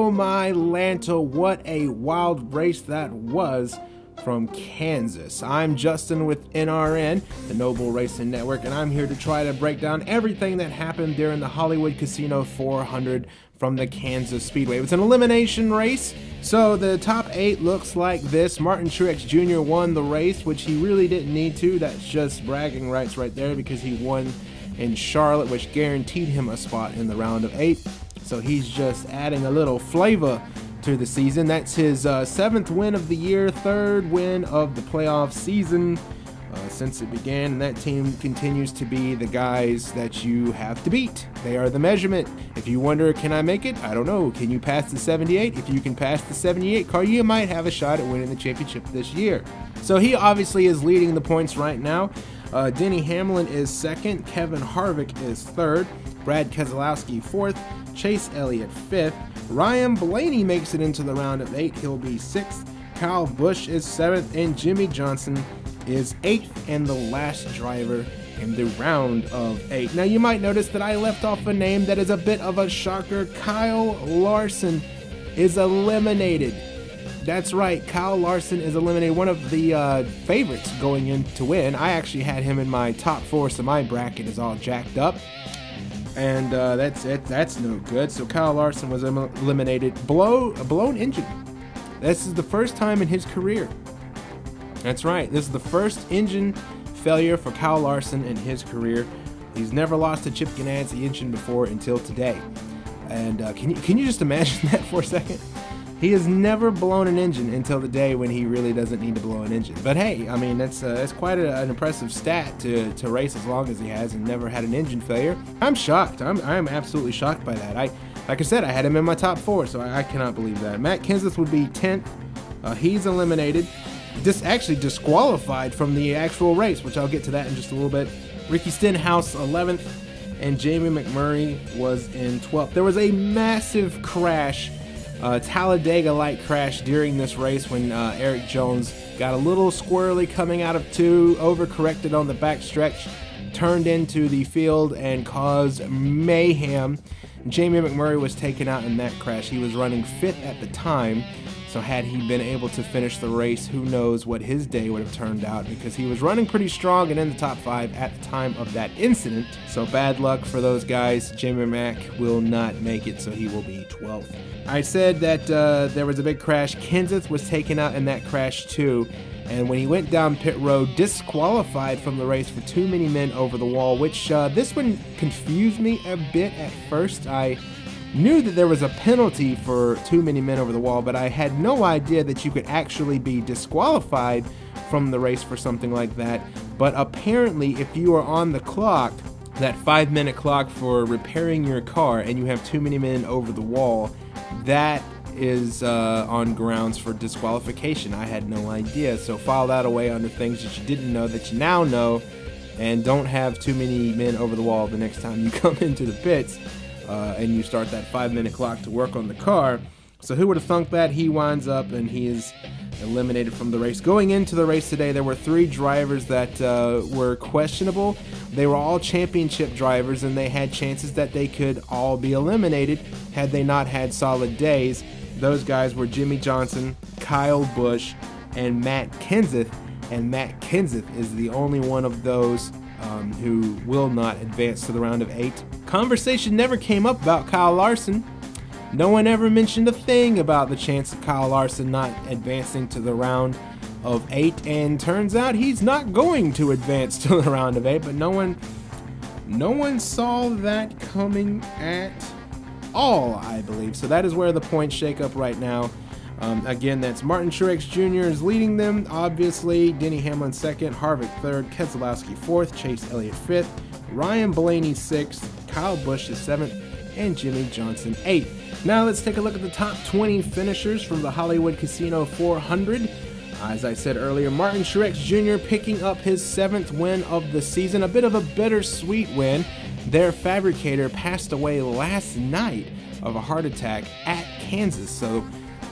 Oh my Lanta, what a wild race that was from Kansas. I'm Justin with NRN, the Noble Racing Network, and I'm here to try to break down everything that happened during the Hollywood Casino 400 from the Kansas Speedway. It was an elimination race, so the top 8 looks like this. Martin Truex Jr. won the race, which he really didn't need to. That's just bragging rights right there because he won in Charlotte, which guaranteed him a spot in the round of 8. So he's just adding a little flavor to the season. That's his 7th win of the year, 3rd win of the playoff season since it began, and that team continues to be the guys that you have to beat. They are the measurement. If you wonder, can I make it? I don't know. Can you pass the 78? If you can pass the 78 car, you might have a shot at winning the championship this year. So he obviously is leading the points right now. Denny Hamlin is 2nd, Kevin Harvick is 3rd, Brad Keselowski 4th, Chase Elliott 5th, Ryan Blaney makes it into the round of 8, he'll be 6th, Kyle Busch is 7th, and Jimmy Johnson is 8th and the last driver in the round of 8. Now you might notice that I left off a name that is a bit of a shocker. Kyle Larson is eliminated. That's right, Kyle Larson is eliminated, one of the favorites going in to win. I actually had him in my top 4, so my bracket is all jacked up. And that's it. That's no good. So Kyle Larson was eliminated. A blown engine. This is the first time in his career. That's right. This is the first engine failure for Kyle Larson in his career. He's never lost a Chip Ganassi engine before until today. And can you just imagine that for a second? He has never blown an engine until the day when he really doesn't need to blow an engine. But hey, I mean, that's quite an impressive stat to race as long as he has and never had an engine failure. I'm shocked. I'm absolutely shocked by that. Like I said, I had him in my top 4, so I cannot believe that. Matt Kenseth would be 10th. He's eliminated. Actually disqualified from the actual race, which I'll get to that in just a little bit. Ricky Stenhouse 11th, and Jamie McMurray was in 12th. There was a massive crash. Talladega-like crash during this race when Eric Jones got a little squirrely coming out of 2, overcorrected on the backstretch, turned into the field and caused mayhem. Jamie McMurray was taken out in that crash. He was running 5th at the time, so had he been able to finish the race, who knows what his day would have turned out, because he was running pretty strong and in the top 5 at the time of that incident. So bad luck for those guys. Jamie Mack will not make it, so he will be 12th. I said that there was a big crash. Kenseth was taken out in that crash too, and when he went down pit road, disqualified from the race for too many men over the wall, which this one confused me a bit at first. I knew that there was a penalty for too many men over the wall, but I had no idea that you could actually be disqualified from the race for something like that. But apparently, if you are on the clock, that 5-minute clock for repairing your car, and you have too many men over the wall, that is on grounds for disqualification. I had no idea. So file that away under things that you didn't know that you now know, and don't have too many men over the wall the next time you come into the pits and you start that 5-minute clock to work on the car. So who would have thunk that? He winds up and he is eliminated from the race. Going into the race today, there were 3 drivers that were questionable. They were all championship drivers, and they had chances that they could all be eliminated had they not had solid days. Those guys were Jimmy Johnson, Kyle Busch, and Matt Kenseth. And Matt Kenseth is the only one of those who will not advance to the round of 8. Conversation never came up about Kyle Larson. No one ever mentioned a thing about the chance of Kyle Larson not advancing to the round of 8, and turns out he's not going to advance to the round of 8, but no one saw that coming at all, I believe. So that is where the points shake up right now. Again, that's Martin Truex Jr. is leading them, obviously. Denny Hamlin 2nd, Harvick 3rd, Keselowski 4th, Chase Elliott 5th, Ryan Blaney 6th, Kyle Busch is 7th, and Jimmy Johnson 8th. Now let's take a look at the top 20 finishers from the Hollywood Casino 400. As I said earlier, Martin Truex Jr. picking up his 7th win of the season. A bit of a bittersweet win. Their fabricator passed away last night of a heart attack at Kansas. So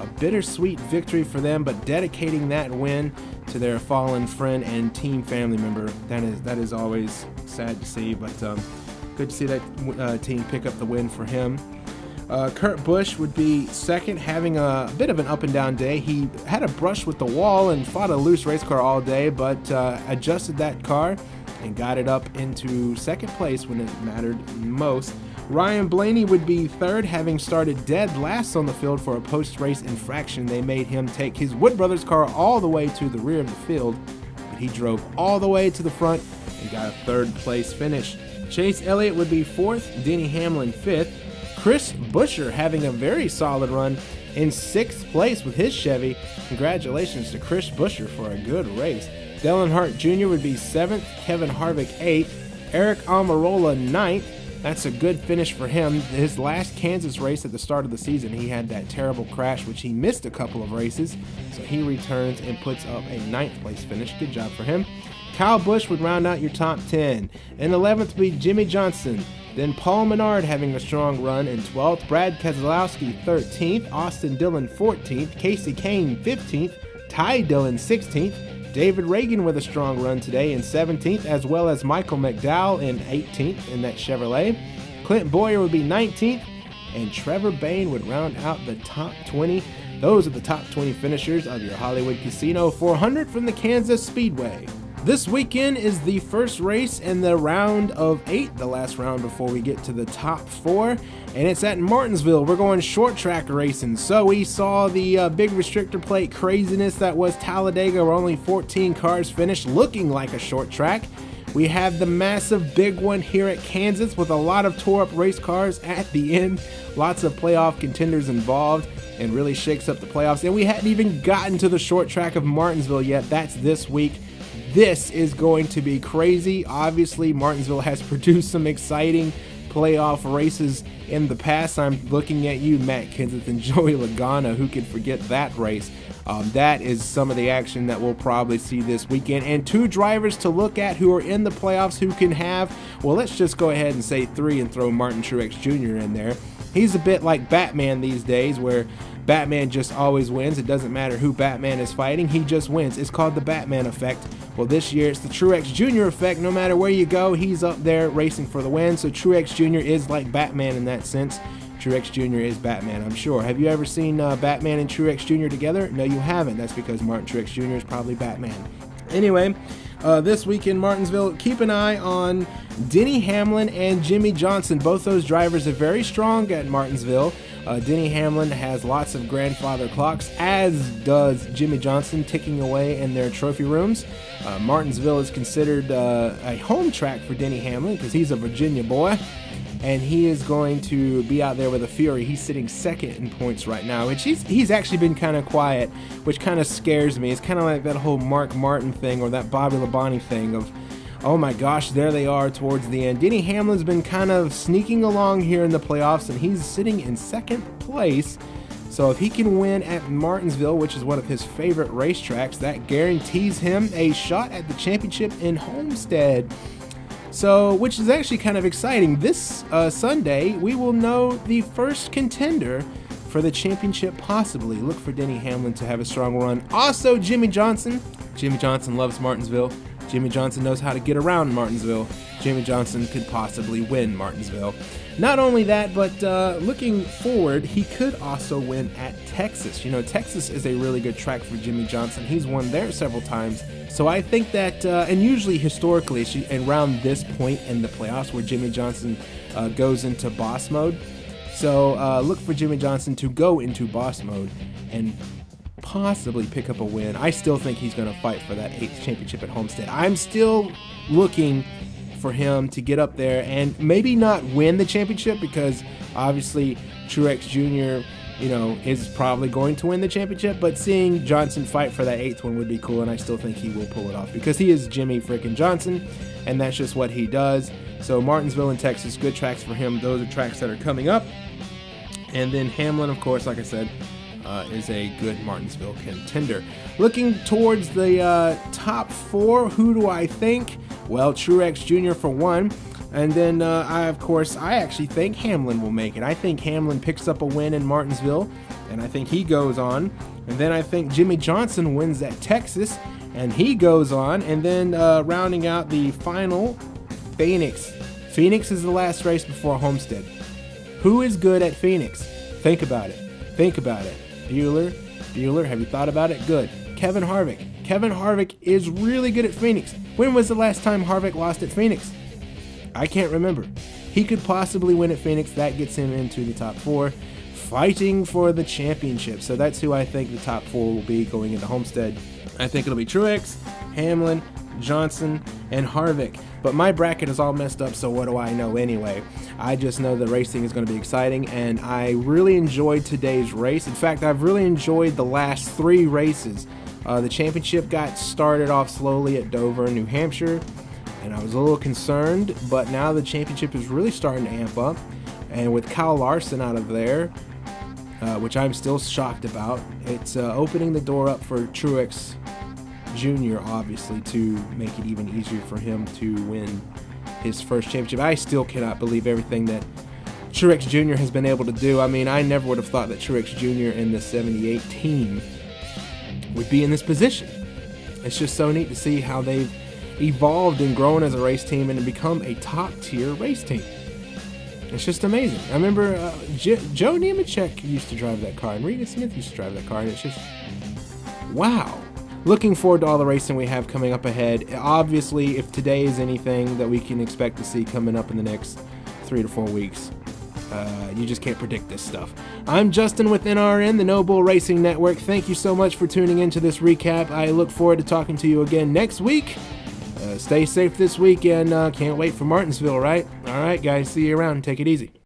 a bittersweet victory for them, but dedicating that win to their fallen friend and team family member. That is always sad to see, but good to see that team pick up the win for him. Kurt Busch would be second, having a bit of an up and down day. He had a brush with the wall and fought a loose race car all day, but adjusted that car and got it up into second place when it mattered most. Ryan Blaney would be third, having started dead last on the field for a post-race infraction. They made him take his Wood Brothers car all the way to the rear of the field, but he drove all the way to the front and got a third place finish. Chase Elliott would be fourth, Denny Hamlin fifth. Chris Buescher having a very solid run in sixth place with his Chevy. Congratulations to Chris Buescher for a good race. Dale Earnhardt Jr. would be seventh, Kevin Harvick eighth, Eric Almirola ninth. That's a good finish for him. His last Kansas race at the start of the season, he had that terrible crash, which he missed a couple of races. So he returns and puts up a ninth place finish. Good job for him. Kyle Busch would round out your top 10. In 11th would be Jimmy Johnson. Then Paul Menard having a strong run in 12th. Brad Keselowski 13th. Austin Dillon 14th. Casey Kane 15th. Ty Dillon 16th. David Reagan with a strong run today in 17th, as well as Michael McDowell in 18th in that Chevrolet. Clint Boyer would be 19th, and Trevor Bayne would round out the top 20. Those are the top 20 finishers of your Hollywood Casino 400 from the Kansas Speedway. This weekend is the first race in the round of 8, the last round before we get to the top 4, and it's at Martinsville. We're going short track racing. So we saw the big restrictor plate craziness that was Talladega, where only 14 cars finished, looking like a short track. We have the massive big one here at Kansas with a lot of tore up race cars at the end, lots of playoff contenders involved, and really shakes up the playoffs. And we hadn't even gotten to the short track of Martinsville yet. That's this week. This is going to be crazy. Obviously, Martinsville has produced some exciting playoff races in the past. I'm looking at you, Matt Kenseth and Joey Logano. Who could forget that race? That is some of the action that we'll probably see this weekend. And 2 drivers to look at who are in the playoffs who can have, well, let's just go ahead and say 3 and throw Martin Truex Jr. in there. He's a bit like Batman these days, where Batman just always wins. It doesn't matter who Batman is fighting, he just wins. It's called the Batman effect. Well, this year it's the Truex Jr. effect. No matter where you go, he's up there racing for the win. So Truex Jr. is like Batman in that sense. Truex Jr. is Batman, I'm sure. Have you ever seen Batman and Truex Jr. together? No, you haven't. That's because Martin Truex Jr. is probably Batman. Anyway, this week in Martinsville, keep an eye on Denny Hamlin and Jimmy Johnson. Both those drivers are very strong at Martinsville. Denny Hamlin has lots of grandfather clocks, as does Jimmy Johnson, ticking away in their trophy rooms. Martinsville is considered a home track for Denny Hamlin because he's a Virginia boy, and he is going to be out there with a fury. He's sitting second in points right now, which he's actually been kind of quiet, which kind of scares me. It's kind of like that whole Mark Martin thing or that Bobby Labonte thing of, oh my gosh, there they are towards the end. Denny Hamlin's been kind of sneaking along here in the playoffs, and he's sitting in second place. So if he can win at Martinsville, which is one of his favorite racetracks, that guarantees him a shot at the championship in Homestead. So, which is actually kind of exciting. This Sunday, we will know the first contender for the championship possibly. Look for Denny Hamlin to have a strong run. Also, Jimmy Johnson. Jimmy Johnson loves Martinsville. Jimmy Johnson knows how to get around Martinsville. Jimmy Johnson could possibly win Martinsville. Not only that, but looking forward, he could also win at Texas. You know, Texas is a really good track for Jimmy Johnson. He's won there several times. So I think that, and usually historically, around this point in the playoffs where Jimmy Johnson goes into boss mode. So look for Jimmy Johnson to go into boss mode and possibly pick up a win. I still think he's going to fight for that 8th championship at Homestead. I'm still looking for him to get up there and maybe not win the championship, because obviously Truex Jr., you know, is probably going to win the championship, but seeing Johnson fight for that 8th one would be cool, and I still think he will pull it off because he is Jimmy freaking Johnson, and that's just what he does. So Martinsville and Texas, good tracks for him. Those are tracks that are coming up. And then Hamlin, of course, like I said, is a good Martinsville contender. Looking towards the top 4, who do I think? Well, Truex Jr. for one. And then, I actually think Hamlin will make it. I think Hamlin picks up a win in Martinsville, and I think he goes on. And then I think Jimmy Johnson wins at Texas, and he goes on. And then rounding out the final, Phoenix. Phoenix is the last race before Homestead. Who is good at Phoenix? Think about it. Think about it. Bueller, have you thought about it? Good. Kevin Harvick. Kevin Harvick is really good at Phoenix. When was the last time Harvick lost at Phoenix? I can't remember. He could possibly win at Phoenix. That gets him into the top 4, fighting for the championship. So that's who I think the top 4 will be going into Homestead. I think it'll be Truex, Hamlin, Johnson, and Harvick. But my bracket is all messed up, so what do I know anyway? I just know the racing is going to be exciting, and I really enjoyed today's race. In fact, I've really enjoyed the last 3 races. The championship got started off slowly at Dover, New Hampshire, and I was a little concerned, but now the championship is really starting to amp up. And with Kyle Larson out of there, which I'm still shocked about, it's opening the door up for Truex Jr., obviously, to make it even easier for him to win his first championship. I still cannot believe everything that Truex Jr. has been able to do. I mean, I never would have thought that Truex Jr. in the 78 team would be in this position. It's just so neat to see how they've evolved and grown as a race team and become a top-tier race team. It's just amazing. I remember Joe Nemechek used to drive that car, and Regan Smith used to drive that car, and it's just, wow. Looking forward to all the racing we have coming up ahead. Obviously, if today is anything that we can expect to see coming up in the next 3 to 4 weeks, you just can't predict this stuff. I'm Justin with NRN, the No Bull Racing Network. Thank you so much for tuning into this recap. I look forward to talking to you again next week. Stay safe this weekend. Can't wait for Martinsville, right? All right, guys. See you around. Take it easy.